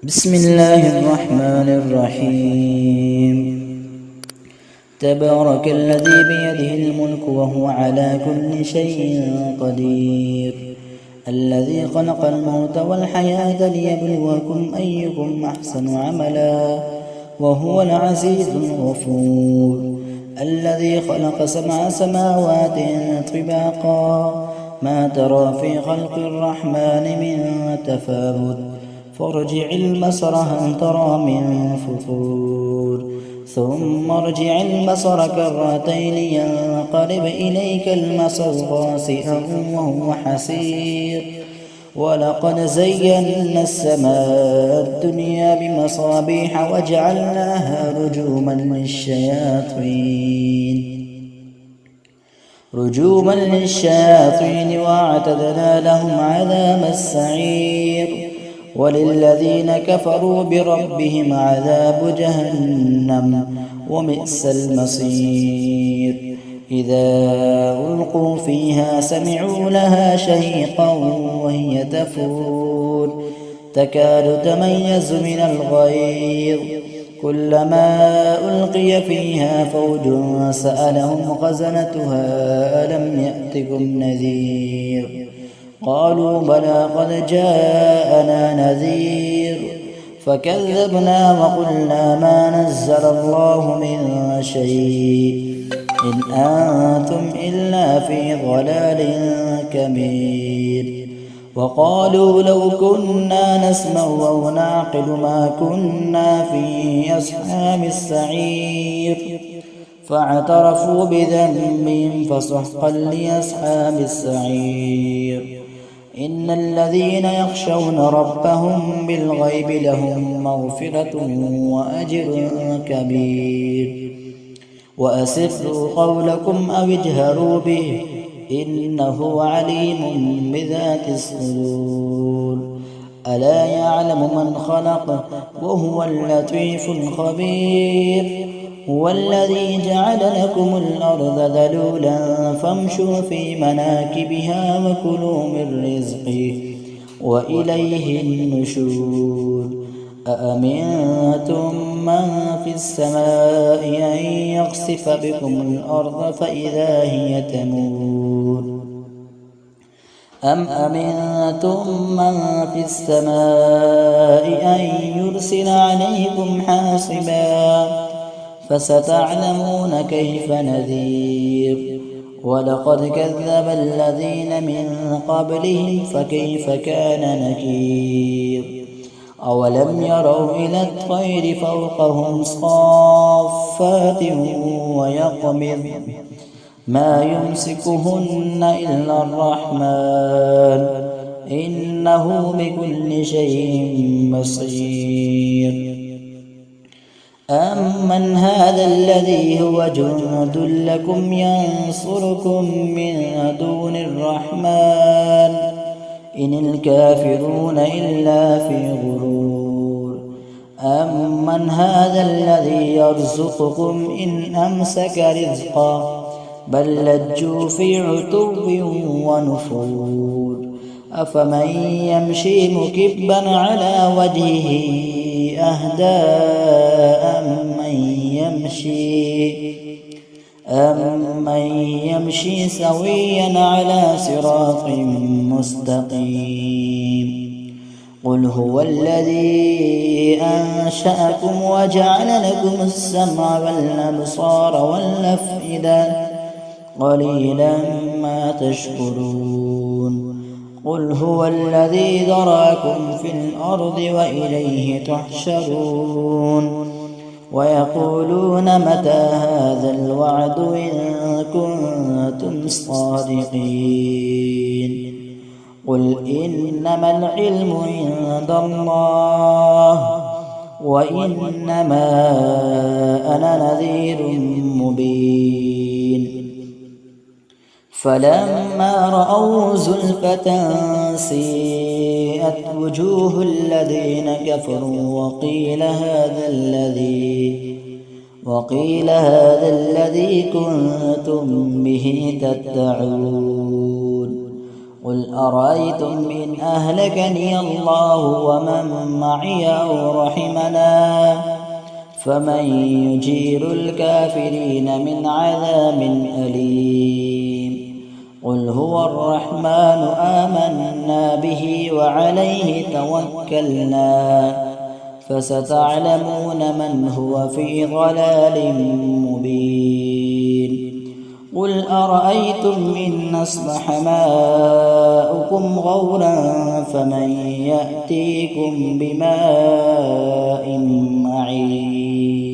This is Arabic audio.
بسم الله الرحمن الرحيم. تبارك الذي بيده الملك وهو على كل شيء قدير، الذي خلق الموت والحياة ليبلوكم أيكم أحسن عملا وهو العزيز الغفور، الذي خلق 7 سماوات طباقا ما ترى في خلق الرحمن من تفاوت، فارجع البصر هل ترى من فطور، ثم ارجع البصر كرتين ينقلب إليك البصر خاسئا وهو حسير، ولقد زينا السماء الدنيا بمصابيح وجعلناها رجوما للشياطين وأعتدنا لهم عذاب السعير، وللذين كفروا بربهم عذاب جهنم وبئس المصير. إذا ألقوا فيها سمعوا لها شهيقا وهي تفور تكاد تميز من الغيظ، كلما ألقي فيها فوج سألهم خزنتها ألم يأتكم نذير، قالوا بلى قد جاءنا نذير، فكذبنا وقلنا ما نزل الله من شيء إن أنتم إلا في ضلال كبير، وقالوا لو كنا نسمع أو نعقل ما كنا في أصحاب السعير، فاعترفوا بذنبهم فسحقا لأصحاب السعير. إن الذين يخشون ربهم بالغيب لهم مغفرة وأجر كبير، وأسروا قولكم أو اجهروا به إنه عليم بذات الصدور، ألا يعلم من خلق وهو اللطيف الخبير، هو الذي جعل لكم الأرض ذلولا فامشوا في مناكبها وكلوا من رزقه وإليه النشور، أأمنتم من في السماء أن يخسف بكم الأرض فإذا هي تمور، أم أمنتم من في السماء أن يرسل عليكم حاصبا، فستعلمون كيف نذير، ولقد كذب الذين من قبلهم فكيف كان نكير، أولم يروا إلى الطير فوقهم صافات ويقبض ما يمسكهن إلا الرحمن إنه بكل شيء بصير. أمن هذا الذي هو جند لكم ينصركم من دون الرحمن إن الكافرون إلا في غرور، أمن هذا الذي يرزقكم إن أمسك رزقا بل لجوا في عتو ونفور، أفمن يمشي مكبا على وجهه أهدى أمن يمشي سويا على صراط مستقيم، قل هو الذي أنشأكم وجعل لكم السمع والأبصار والأفئدة قليلا ما تشكرون، قل هو الذي ذراكم في الأرض وإليه تحشرون، ويقولون متى هذا الوعد إن كنتم صادقين، قل إنما العلم عند الله وإنما أنا نذير مبين، فلما رأوا زلفة سيئت وجوه الذين كفروا وقيل هذا الذي كنتم به تدعون، قل أرأيتم إن أهلكني الله ومن معي أو رحمنا فمن يجير الكافرين من عذاب أليم قل هو الرحمن آمنا به وعليه توكلنا فستعلمون من هو في ضلال مبين قل أرأيتم إن أصبح ماؤكم غورا فمن يأتيكم بماء معين